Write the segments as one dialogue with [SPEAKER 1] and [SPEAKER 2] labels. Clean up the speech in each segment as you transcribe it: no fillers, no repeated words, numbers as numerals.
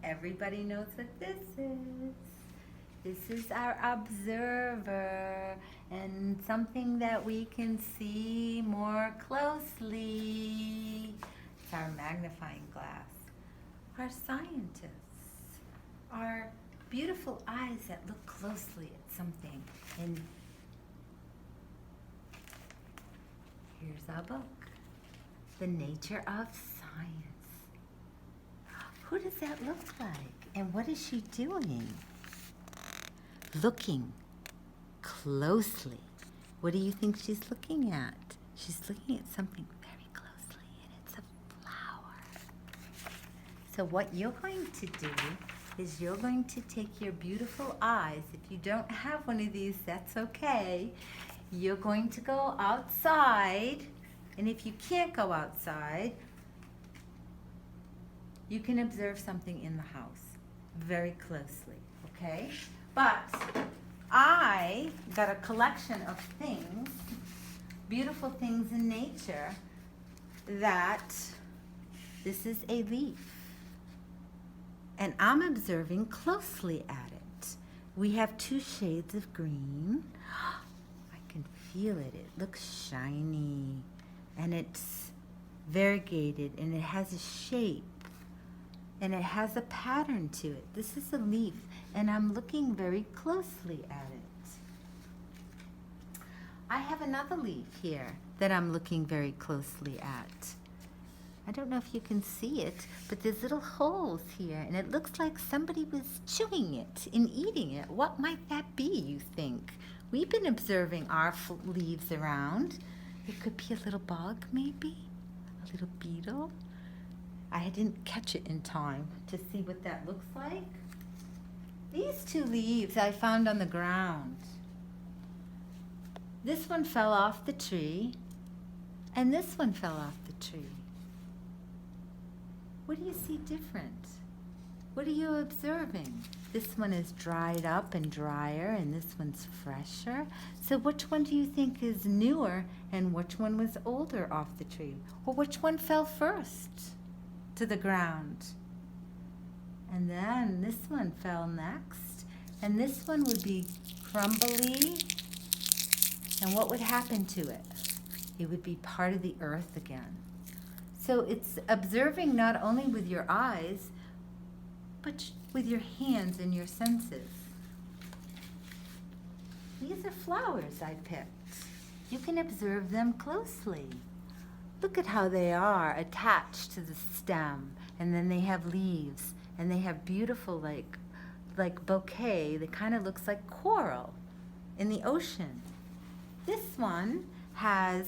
[SPEAKER 1] Everybody knows what this is. This is our observer and something that we can see more closely. It's our magnifying glass. Our scientists, our beautiful eyes that look closely at something. And here's our book, The Nature of Science. Who does that look like? And what is she doing? Looking closely. What do you think she's looking at? She's looking at something very closely, and it's a flower. So what you're going to do is you're going to take your beautiful eyes. If you don't have one of these, that's okay. You're going to go outside, and if you can't go outside, you can observe something in the house very closely, okay? But I got a collection of things, beautiful things in nature, that this is a leaf. And I'm observing closely at it. We have 2 shades of green. I can feel it. It looks shiny. And it's variegated, and it has a shape. And it has a pattern to it. This is a leaf, and I'm looking very closely at it. I have another leaf here that I'm looking very closely at. I don't know if you can see it, but there's little holes here, and it looks like somebody was chewing it and eating it. What might that be, you think? We've been observing our leaves around. It could be a little bug, maybe? A little beetle? I didn't catch it in time to see what that looks like. These 2 leaves I found on the ground. This one fell off the tree, and this one fell off the tree. What do you see different? What are you observing? This one is dried up and drier, and this one's fresher. So which one do you think is newer, and which one was older off the tree? Or which one fell first to the ground? And then this one fell next, and this one would be crumbly, and what would happen to it? It would be part of the earth again. So it's observing not only with your eyes, but with your hands and your senses. These are flowers I picked. You can observe them closely. Look at how they are attached to the stem, and then they have leaves, and they have beautiful like bouquet that kind of looks like coral in the ocean. This one has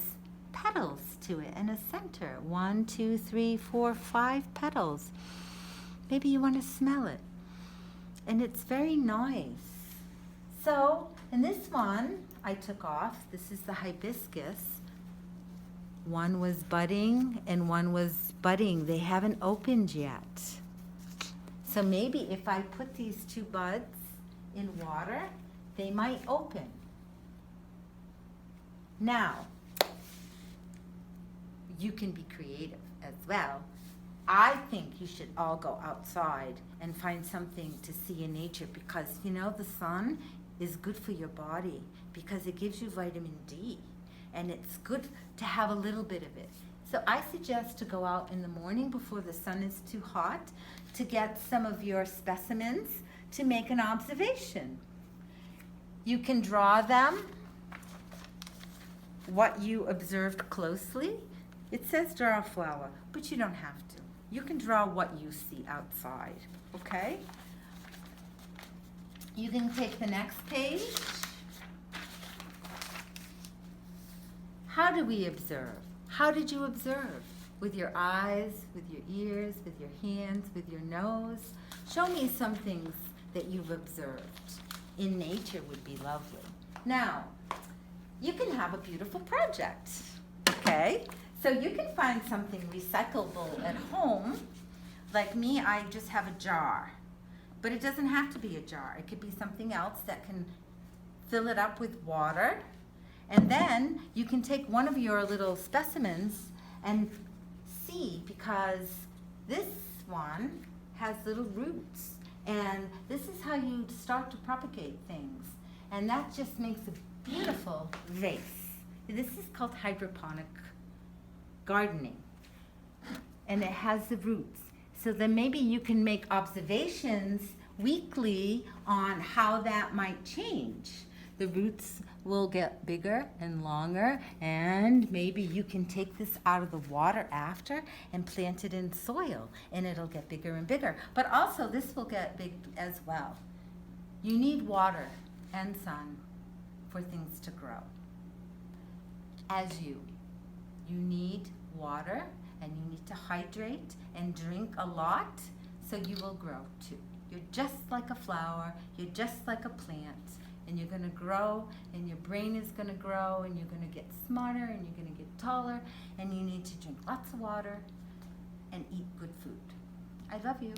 [SPEAKER 1] petals to it and a center. 1, 2, 3, 4, 5 petals. Maybe you want to smell it. And it's very nice. So, and this one I took off. This is the hibiscus. One was budding and one was budding. They haven't opened yet. So maybe if I put these 2 buds in water, they might open. Now, you can be creative as well. I think you should all go outside and find something to see in nature, because you know the sun is good for your body because it gives you vitamin D, and it's good to have a little bit of it. So I suggest to go out in the morning before the sun is too hot to get some of your specimens to make an observation. You can draw them, what you observed closely. It says draw a flower, but you don't have to. You can draw what you see outside, okay? You can take the next page. How do we observe? How did you observe? With your eyes, with your ears, with your hands, with your nose? Show me some things that you've observed. In nature would be lovely. Now, you can have a beautiful project, okay? So you can find something recyclable at home. Like me, I just have a jar. But it doesn't have to be a jar. It could be something else that can fill it up with water. And then you can take one of your little specimens and see, because this one has little roots. And this is how you start to propagate things. And that just makes a beautiful vase. This is called hydroponic gardening. And it has the roots. So then maybe you can make observations weekly on how that might change. The roots will get bigger and longer, and maybe you can take this out of the water after and plant it in soil, and it'll get bigger and bigger. But also this will get big as well. You need water and sun for things to grow. As you need water, and you need to hydrate and drink a lot, so you will grow too. You're just like a flower, you're just like a plant, and you're gonna grow, and your brain is gonna grow, and you're gonna get smarter, and you're gonna get taller, and you need to drink lots of water and eat good food. I love you.